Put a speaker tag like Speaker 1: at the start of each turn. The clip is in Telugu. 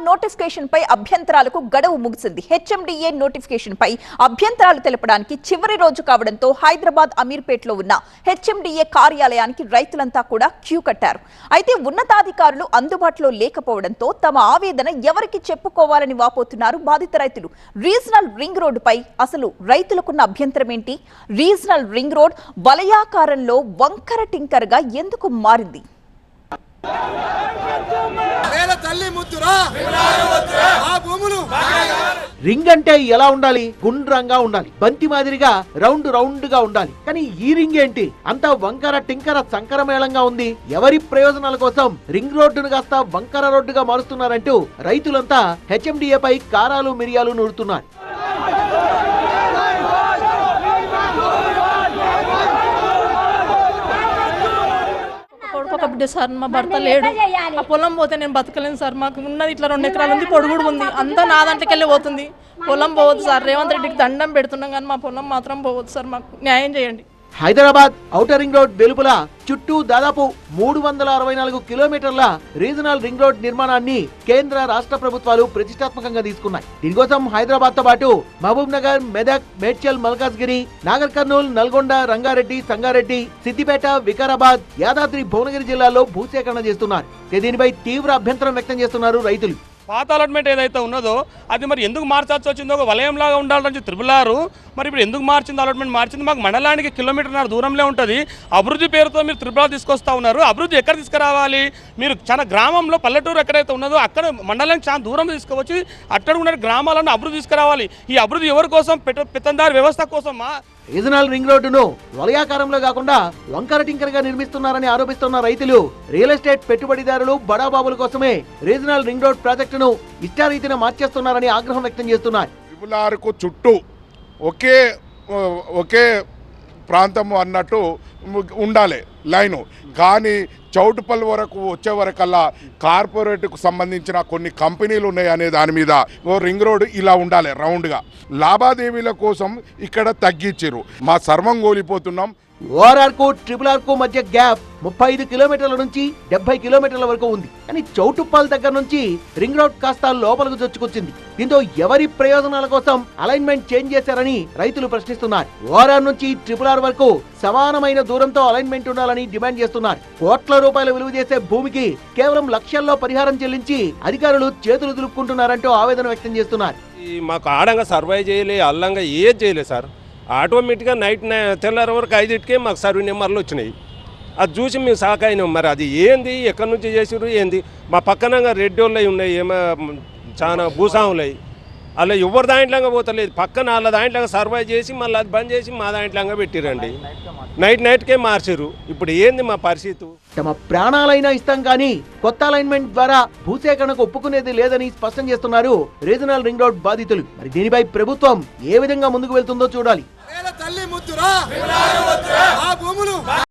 Speaker 1: నోటిఫికేషన్ పై అభ్యంతరాలకు గడువు ముగిసింది. హెచ్ఎండిఏ నోటిఫికేషన్ పై అభ్యంతరాలు తెలపడానికి చివరి రోజు కావడంతో హైదరాబాద్ అమీర్పేటలో ఉన్న హెచ్ఎండిఏ కార్యాలయానికి రైతులంతా కూడా క్యూ కట్టారు. అయితే ఉన్నతాధికారులు అందుబాటులో లేకపోవడంతో తమ ఆవేదన ఎవరికి చెప్పుకోవాలని వాపోతున్నారు బాధిత రైతులు. రీజనల్ రింగ్ రోడ్డుపై అసలు రైతులకున్న అభ్యంతరం ఏంటి? రీజనల్ రింగ్ రోడ్ వలయాకారంలో వంకర టింకరగా ఎందుకు మారింది?
Speaker 2: రింగ్ అంటే ఎలా ఉండాలి? గుండ్రంగా ఉండాలి, బంతి మాదిరిగా రౌండ్ గా ఉండాలి. కానీ ఈ రింగ్ ఏంటి అంతా వంకర టింకర సంకరమేళంగా ఉంది? ఎవరి ప్రయోజనాల కోసం రింగ్ రోడ్డును కాస్త వంకర రోడ్డుగా మారుస్తున్నారంటూ రైతులంతా హెచ్ఎండిఏ పై కారాలు మిరియాలు నూరుతున్నారు.
Speaker 3: ఒక బిడ్డ సార్, మా భర్త లేడు. ఆ పొలం పోతే నేను బతకలేను సార్. మాకు ఉన్నది ఇట్లా 2 ఎకరాలు ఉంది, పొడుగుడు ఉంది, అంతా నా దాంట్లోకి వెళ్ళి పోతుంది. పొలం పోవద్దు సార్. రేవంత్ రెడ్డికి దండం పెడుతున్నాం కానీ మా పొలం మాత్రం పోవద్దు సార్. మాకు న్యాయం చేయండి.
Speaker 2: హైదరాబాద్ ఔటర్ రింగ్ రోడ్ వెలుపల చుట్టూ దాదాపు 364 కిలోమీటర్ల రీజనల్ రింగ్ రోడ్ నిర్మాణాన్ని కేంద్ర రాష్ట్ర ప్రభుత్వాలు ప్రతిష్టాత్మకంగా తీసుకున్నాయి. దీనికోసం హైదరాబాద్ తో పాటు మహబూబ్ నగర్, మెదక్, మేడ్చల్, మల్కాజ్గిరి, నాగర్ కర్నూల్, నల్గొండ, రంగారెడ్డి, సంగారెడ్డి, సిద్దిపేట, వికారాబాద్, యాదాద్రి, భువనగిరి జిల్లాల్లో భూసేకరణ చేస్తున్నారు. దీనిపై తీవ్ర అభ్యంతరం వ్యక్తం చేస్తున్నారు రైతులు.
Speaker 4: పాత అలాట్మెంట్ ఏదైతే ఉన్నదో అది మరి ఎందుకు మార్చాల్సి వచ్చిందో, ఒక వలయంలాగా ఉండాలని త్రిపులారు మరి ఇప్పుడు ఎందుకు మార్చింది? అలాట్మెంట్ మార్చింది. మాకు మండలానికి 1.5 కిలోమీటర్ దూరంలో ఉంటుంది. అభివృద్ధి పేరుతో మీరు త్రిపుల తీసుకొస్తా ఉన్నారు. అభివృద్ధి ఎక్కడ తీసుకురావాలి? మీరు చాలా గ్రామంలో పల్లెటూరు ఎక్కడైతే ఉన్నదో అక్కడ మండలానికి చాలా దూరం తీసుకువచ్చి అక్కడ ఉన్న గ్రామాలను అభివృద్ధి తీసుకురావాలి. ఈ అభివృద్ధి ఎవరి కోసం? పెత్తందారి వ్యవస్థ కోసమా?
Speaker 2: రీజనల్ రింగ్ రోడ్డును వలయాకారంలో కాకుండా వంకర టింకరగా నిర్మిస్తున్నారని ఆరోపిస్తున్న రైతులు, రియల్ ఎస్టేట్ పెట్టుబడిదారులు, బడాబాబుల కోసమే రీజనల్ రింగ్ రోడ్ ప్రాజెక్టును ఇష్టారీతిన మార్చేస్తున్నారని ఆగ్రహం వ్యక్తం చేస్తున్నారు.
Speaker 5: త్రిపులారుకు చుట్టూ ఒకే ప్రాంతము అన్నట్టు ఉండాలి లైను. కానీ చౌటుపల్లి వరకు వచ్చే వరకల్లా కార్పొరేట్కు సంబంధించిన కొన్ని కంపెనీలు ఉన్నాయి అనే దాని మీద రింగ్ రోడ్ ఇలా ఉండాలి రౌండ్గా. లావాదేవీల కోసం ఇక్కడ తగ్గించారు. మా సర్వం కోల్పోతున్నాం.
Speaker 2: ఓఆర్ఆర్ కు ట్రిపుల్ ఆర్ కు మధ్య గ్యాప్ 35 కిలోమీటర్ల నుంచి 70 కిలోమీటర్ల వరకు ఉంది. కానీ చౌటుప్పల్ దగ్గర నుంచి రింగ్ రోడ్ కాస్త లోపలకు చొచ్చుకొచ్చింది. దీంతో ఎవరి ప్రయోజనాల కోసం అలైన్మెంట్ చేంజ్ చేశారని రైతులు ప్రశ్నిస్తున్నారు. ఓఆర్ఆర్ నుంచి ట్రిపుల్ ఆర్ వరకు సమానమైన దూరంతో అలైన్మెంట్ ఉండాలని డిమాండ్ చేస్తున్నారు. కోట్ల రూపాయల విలువ చేసే భూమికి కేవలం లక్షల్లో పరిహారం చెల్లించి అధికారులు చేతులు దులుపుకుంటున్నారంటూ ఆవేదన వ్యక్తం చేస్తున్నారు.
Speaker 6: మాకు ఆడంగా సర్వే చేయలే, అల్లంగా ఏది చేయలేదు సార్. ఆటోమేటిక్గా నైట్ తెల్లారి వరకు 5కే మాకు సర్వే నెంబర్లు వచ్చినాయి. అది చూసి మేము షాక్ అయినాం. మరి అది ఏంది, ఎక్కడి నుంచి చేసిరు ఏంది? మా పక్కన రెడ్డి వాళ్ళు ఉన్నాయి, ఏమో చాలా భూస్వాములు అలా ఎవరి దాంట్లోగా పోతలేదు. పక్కన వాళ్ళ దాంట్లో సర్వే చేసి మళ్ళీ అది బంద్ చేసి మా దాంట్లోగా పెట్టిరండి. నైట్కే మార్చారు. ఇప్పుడు ఏంది మా పరిస్థితి?
Speaker 2: తమ ప్రాణాలైనా ఇస్తాం కానీ కొత్త అలైన్మెంట్ ద్వారా భూసేకరణకు ఒప్పుకునేది లేదని స్పష్టం చేస్తున్నారు రీజనల్ రింగ్ రోడ్ బాధితులు. మరి దీనిపై ప్రభుత్వం ఏ విధంగా ముందుకు వెళ్తుందో చూడాలి.